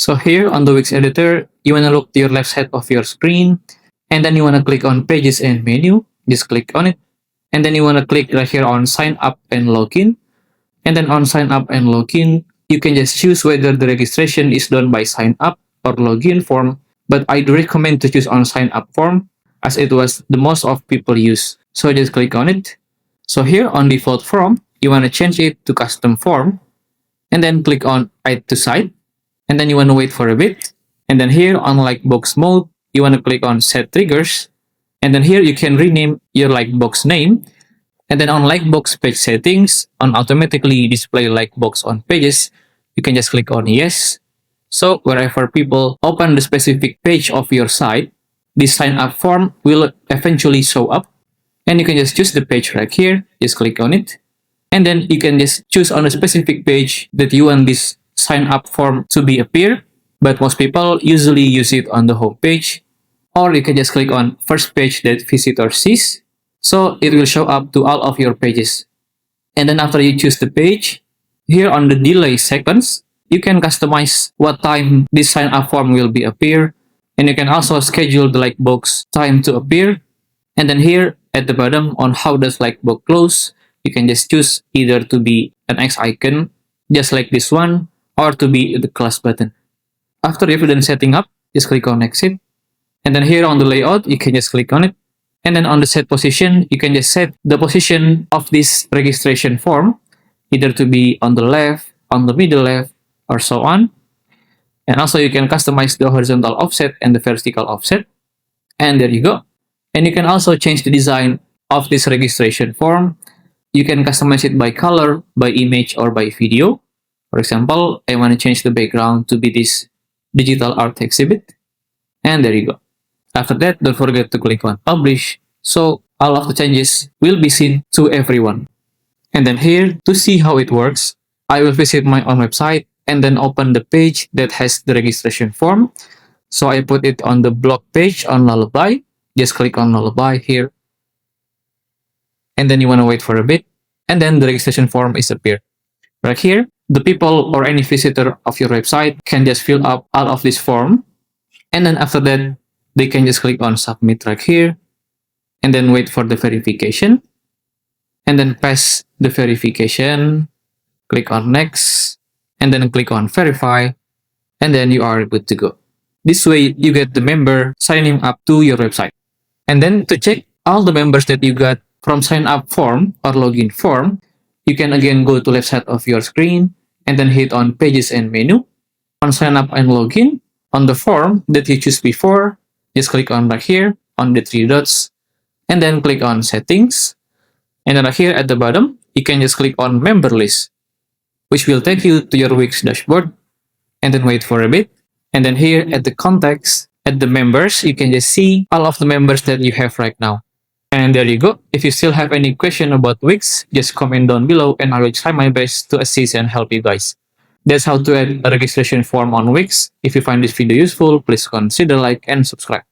So here on the WIX editor, you want to look to your left side of your screen, and then you want to click on Pages and Menu. Just click on it. And then you want to click right here on Sign Up and Login. And then on Sign Up and Login, you can just choose whether the registration is done by Sign Up or Login form. But I do recommend to choose on Sign Up form, as it was the most of people use. So just click on it. So here on Default Form, you want to change it to Custom Form. And then click on Add to Site. And then you want to wait for a bit. And then here on Lightbox mode, you want to click on Set Triggers. And then here you can rename your Lightbox name. And then on Lightbox page settings, on automatically display Lightbox on pages, you can just click on Yes. So wherever people open the specific page of your site, this sign up form will eventually show up. And you can just choose the page right here. Just click on it. And then you can just choose on a specific page that you want this sign up form to be appear. But most people usually use it on the home page. Or you can just click on first page that visitor sees. So it will show up to all of your pages. And then after you choose the page, here on the delay seconds, you can customize what time this sign up form will be appear. And you can also schedule the Lightbox time to appear. And then here at the bottom on how does Lightbox close, you can just choose either to be an X icon, just like this one, or to be the close button. After you've done setting up, just click on Exit. And then here on the layout, you can just click on it. And then on the set position, you can just set the position of this registration form, either to be on the left, on the middle left, or so on. And also you can customize the horizontal offset and the vertical offset. And there you go. And you can also change the design of this registration form. You can customize it by color, by image, or by video. For example, I want to change the background to be this digital art exhibit. And there you go. After that, don't forget to click on Publish, so all of the changes will be seen to everyone. And then here, to see how it works, I will visit my own website and then open the page that has the registration form. So I put it on the blog page on Lullaby. Just click on Lullaby here. And then you want to wait for a bit. And then the registration form is appeared. Right here, the people or any visitor of your website can just fill up all of this form. And then after that, they can just click on Submit right here. And then wait for the verification. And then pass the verification. Click on Next. And then click on Verify. And then you are good to go. This way, you get the member signing up to your website. And then to check all the members that you got from sign up form or login form, you can again go to left side of your screen and then hit on Pages and Menu. On sign up and login, on the form that you choose before, just click on right here on the three dots and then click on Settings. And then right here at the bottom, you can just click on Member List, which will take you to your WIX dashboard. And then wait for a bit. And then here at the Contacts, at the members, you can just see all of the members that you have right now. And there you go. If you still have any question about WIX, just comment down below and I will try my best to assist and help you guys. That's how to add a registration form on WIX. If you find this video useful, please consider like and subscribe.